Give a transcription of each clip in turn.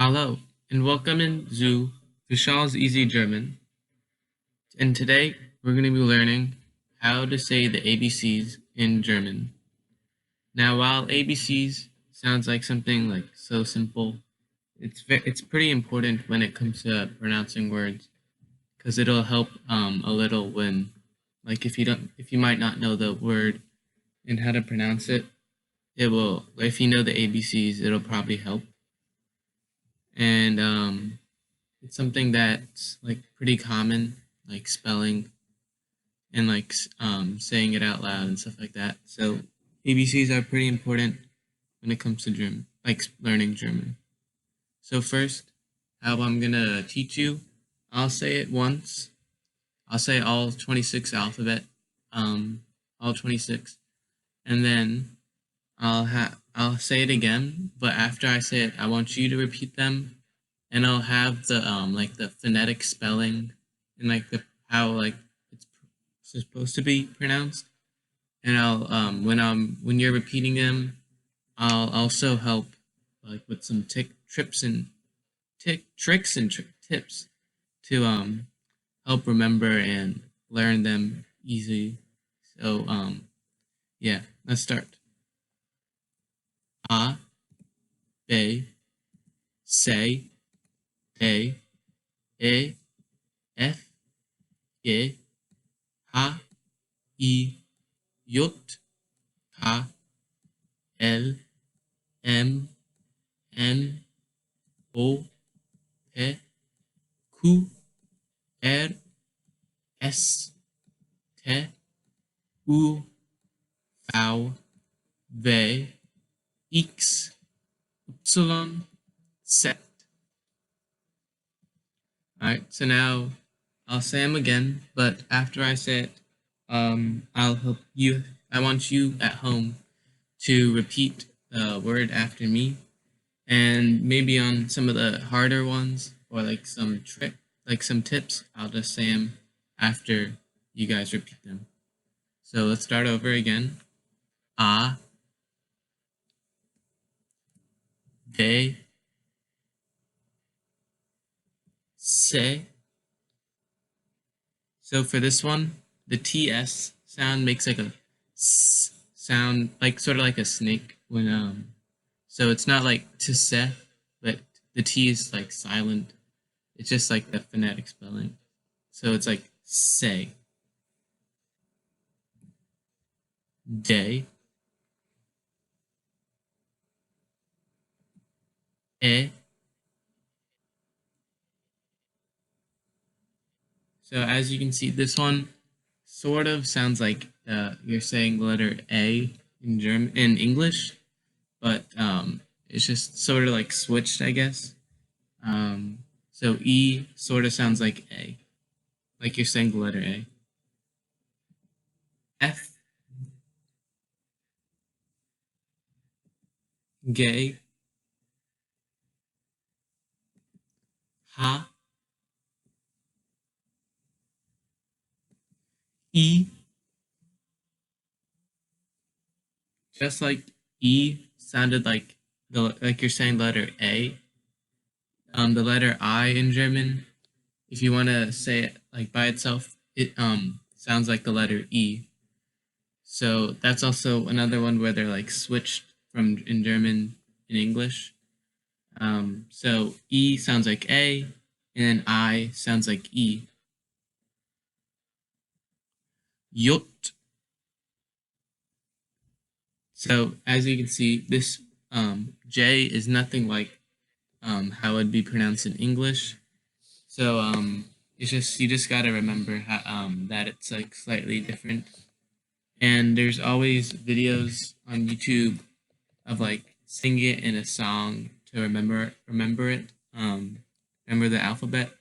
Hallo and welcome zu Vishal's Easy German. And today we're going to be learning how to say the ABCs in German. Now, while ABCs sounds like something like so simple, it's pretty important when it comes to pronouncing words because it'll help a little when, like, if you might not know the word and how to pronounce it, it will. If you know the ABCs, it'll probably help. And it's something that's like pretty common, like spelling and like saying it out loud and stuff like that. So ABCs are pretty important when it comes to German, like learning German. So first, how I'm gonna teach you, I'll say it once. I'll say all 26 alphabet, all 26, and then I'll say it again. But after I say it, I want you to repeat them, and I'll have the like the phonetic spelling and like the how like it's supposed to be pronounced. And I'll when you're repeating them, I'll also help like with some tricks and tips to help remember and learn them easy. So yeah, let's start. A, B, C, D, E, F, G, H, I, J, K, L, M, N, O, P, Q, R, S, T, U, V, W, X, Y, Z. Alright, so now I'll say them again, but after I say it, I'll help you. I want you at home to repeat the word after me, and maybe on some of the harder ones or like some tips, I'll just say them after you guys repeat them. So let's start over again. A, B, C. So for this one, the TS sound makes like a S sound, like sort of like a snake when so it's not like to se, but the T is like silent. It's just like the phonetic spelling. So it's like say, day, e. So as you can see, this one sort of sounds like you're saying the letter A in German in English, but it's just sort of like switched, I guess. So E sort of sounds like A, like you're saying the letter A. F, G, H, E, just like E sounded like like you're saying letter A. The letter I in German, if you want to say it like by itself, it sounds like the letter E. So that's also another one where they're like switched from in German in English. So E sounds like A, and I sounds like E. Yot. So as you can see, this J is nothing like how it would be pronounced in English. So it's just you just gotta remember how, that it's like slightly different. And there's always videos on YouTube of like singing it in a song to remember it. Remember the alphabet.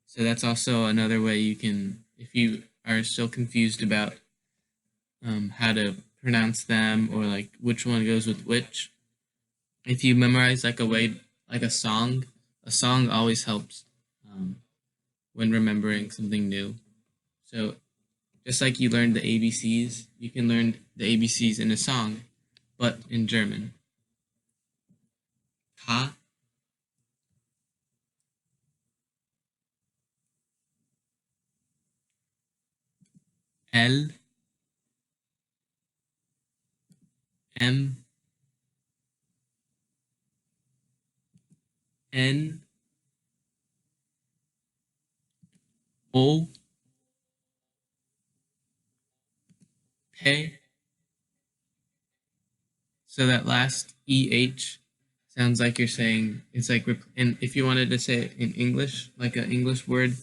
So that's also another way you can, if you are still confused about how to pronounce them or like which one goes with which. If you memorize like a song always helps when remembering something new. So just like you learned the ABCs, you can learn the ABCs in a song, but in German. Ka, L, M, N, O, P. So that last EH sounds like you're saying it's like, and if you wanted to say it in English, like an English word,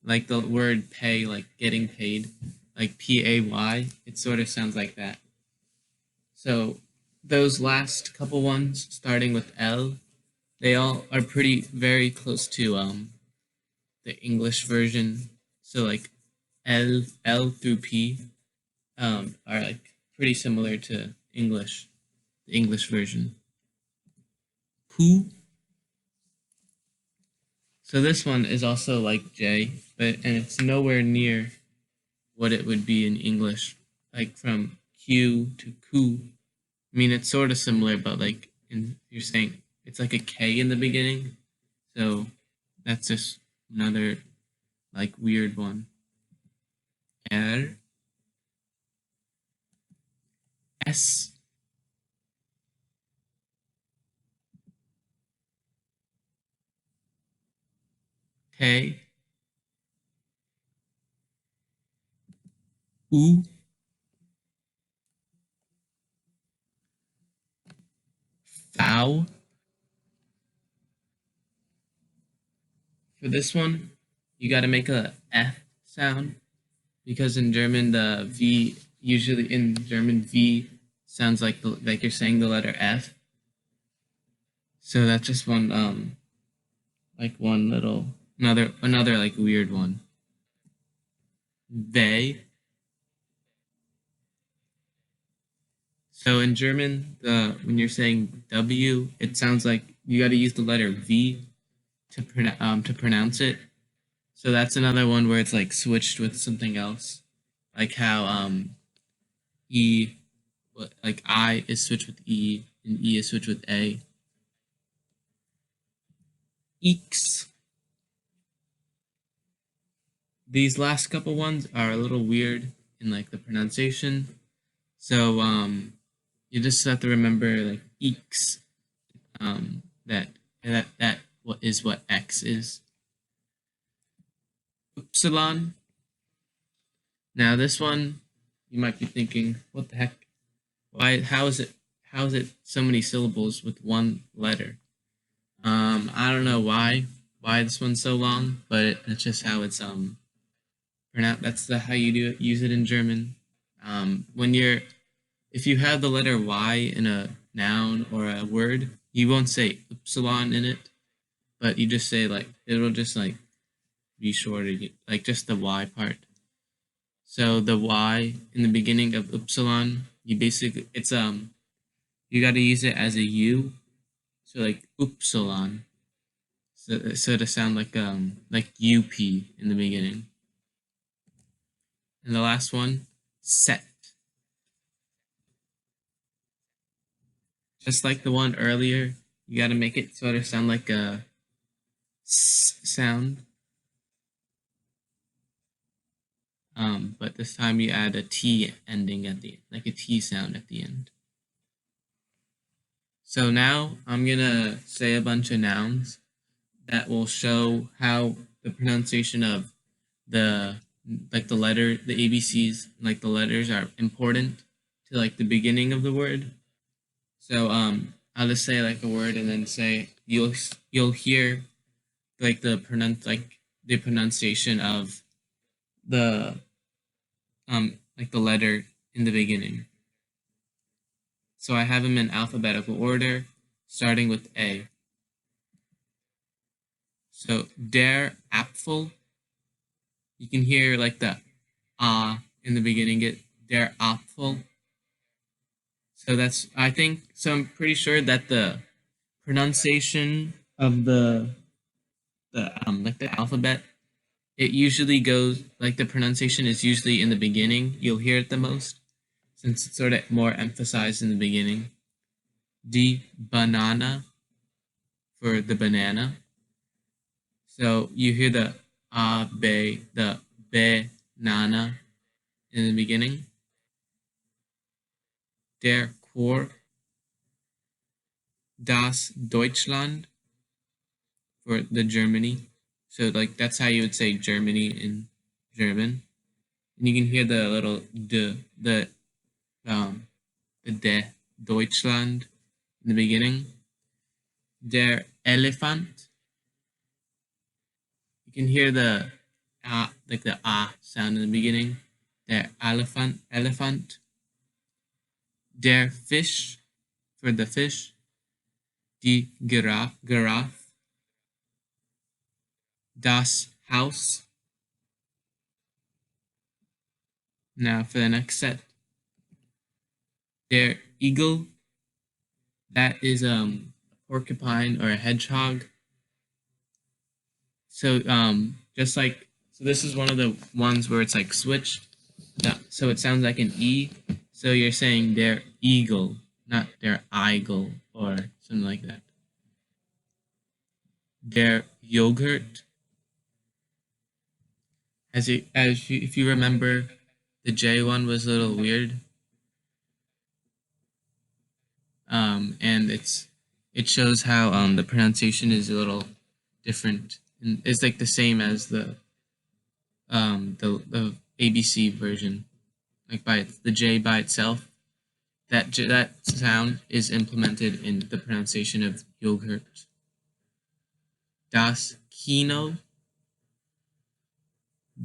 like the word pay, like getting paid, like PAY, it sort of sounds like that. So those last couple ones, starting with L, they all are pretty very close to the English version. So like L through P are like pretty similar to English, the English version. Who. So this one is also like J, and it's nowhere near what it would be in English, like from Q to Ku. I mean, it's sort of similar, but like you're saying it's like a K in the beginning, so that's just another like weird one. R, S, T, U, V. For this one, you got to make a F sound because in German the V usually in German V sounds like you're saying the letter F. So that's just one like one little another like weird one. They. So in German, the when you're saying W, it sounds like you got to use the letter V to pronounce it. So that's another one where it's like switched with something else, like how E, like I is switched with E and E is switched with A. Eeks. These last couple ones are a little weird in like the pronunciation. So you just have to remember like eeks. That what is what X is. Upsilon. Now this one, you might be thinking, what the heck? Why? How is it so many syllables with one letter? I don't know why this one's so long, but that's just how it's pronounced. That's how you do it. Use it in German. When you're if you have the letter Y in a noun or a word, you won't say upsilon in it, but you just say like it'll just like be shorted, like just the Y part. So the Y in the beginning of upsilon, you basically it's you got to use it as a U, so like upsilon, so to sound like UP in the beginning. And the last one, set, just like the one earlier, you got to make it sort of sound like a S sound, but this time you add a T ending at the end, like a T sound at the end. So now I'm gonna say a bunch of nouns that will show how the pronunciation of the the ABCs, like the letters are important to like the beginning of the word. So I'll just say like a word and then say you'll hear like the pronunciation of the like the letter in the beginning. So I have them in alphabetical order, starting with A. So der Apfel, you can hear like the in the beginning, get der Apfel. So that's I think so. I'm pretty sure that the pronunciation of the like the alphabet, it usually goes like the pronunciation is usually in the beginning. You'll hear it the most since it's sort of more emphasized in the beginning. The banana for the banana. So you hear the be, the be, nana in the beginning. Der Chor, das Deutschland for the Germany. So like that's how you would say Germany in German. And you can hear the little um the de Deutschland in the beginning. Der Elephant. You can hear the like the sound in the beginning. Der elephant. Der Fisch for the fish. Die Giraffe. Das Haus. Now for the next set. Der Eagle. That is a porcupine or a hedgehog. So just like so this is one of the ones where it's like switched. So it sounds like an E. So you're saying their eagle, not their eagle or something like that. Their yogurt. If you remember, the J one was a little weird. And it shows how the pronunciation is a little different, and it's like the same as the ABC version, like by the J by itself. That sound is implemented in the pronunciation of yogurt. Das Kino,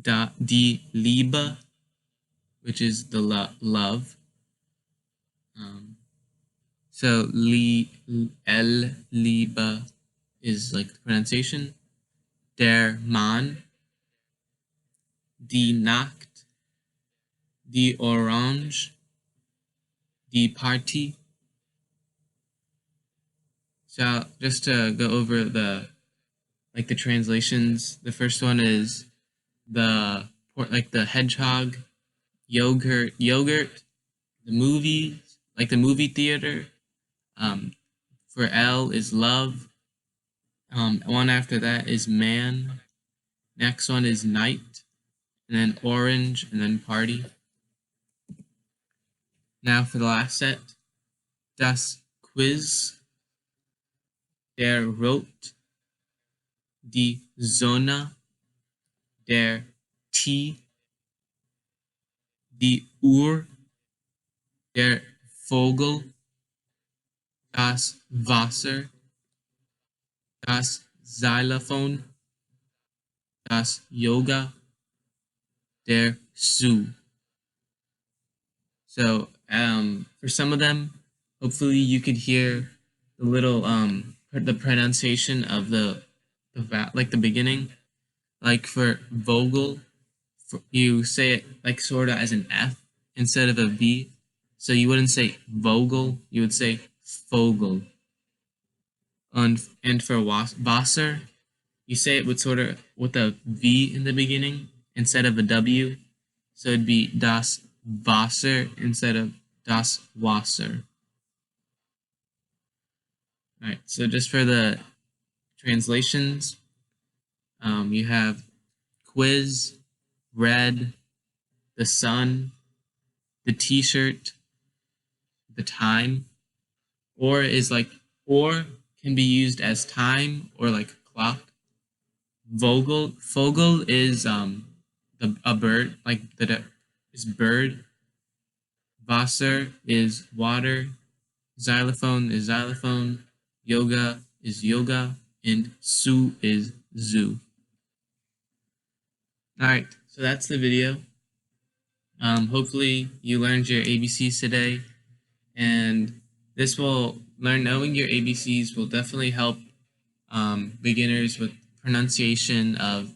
die Liebe, which is the love. So el Liebe is like the pronunciation. Der Mann, die Nacht, die Orange, die Party. So just to go over the translations, the first one is the hedgehog, yogurt, the movies, like the movie theater. For L is love. One after that is man. Next one is night, and then orange, and then party. Now for the last set, das Quiz, der Rot, die Sonne, der Tee, die Uhr, der Vogel, das Wasser, das Xylophon, das Yoga, der Zoo. So for some of them, hopefully you could hear the little the pronunciation of the like the beginning. Like for Vogel, you say it like sort of as an F instead of a V. So you wouldn't say Vogel, you would say Vogel. And for Wasser, you say it with sort of with a V in the beginning instead of a W. So it'd be das Wasser instead of das Wasser. All right, so just for the translations, you have quiz, red, the sun, the t-shirt, the time, or can be used as time or like clock. Vogel is a bird, like is bird. Wasser is water. Xylophone is xylophone. Yoga is yoga, and zoo is zoo. All right, so that's the video. Hopefully you learned your ABCs today, and knowing your ABCs will definitely help beginners with pronunciation of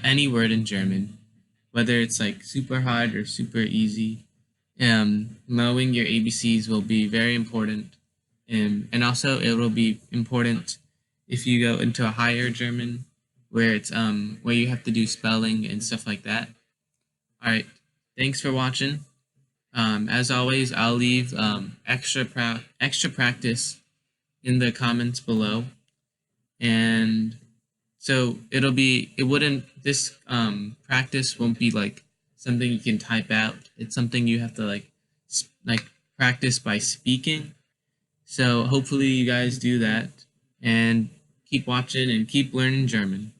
any word in German, whether it's like super hard or super easy. Knowing your ABCs will be very important, and also it will be important if you go into a higher German where it's where you have to do spelling and stuff like that. All right, thanks for watching. As always, I'll leave extra practice in the comments below, and so this practice won't be like something you can type out. It's something you have to like practice by speaking. So hopefully you guys do that and keep watching and keep learning German.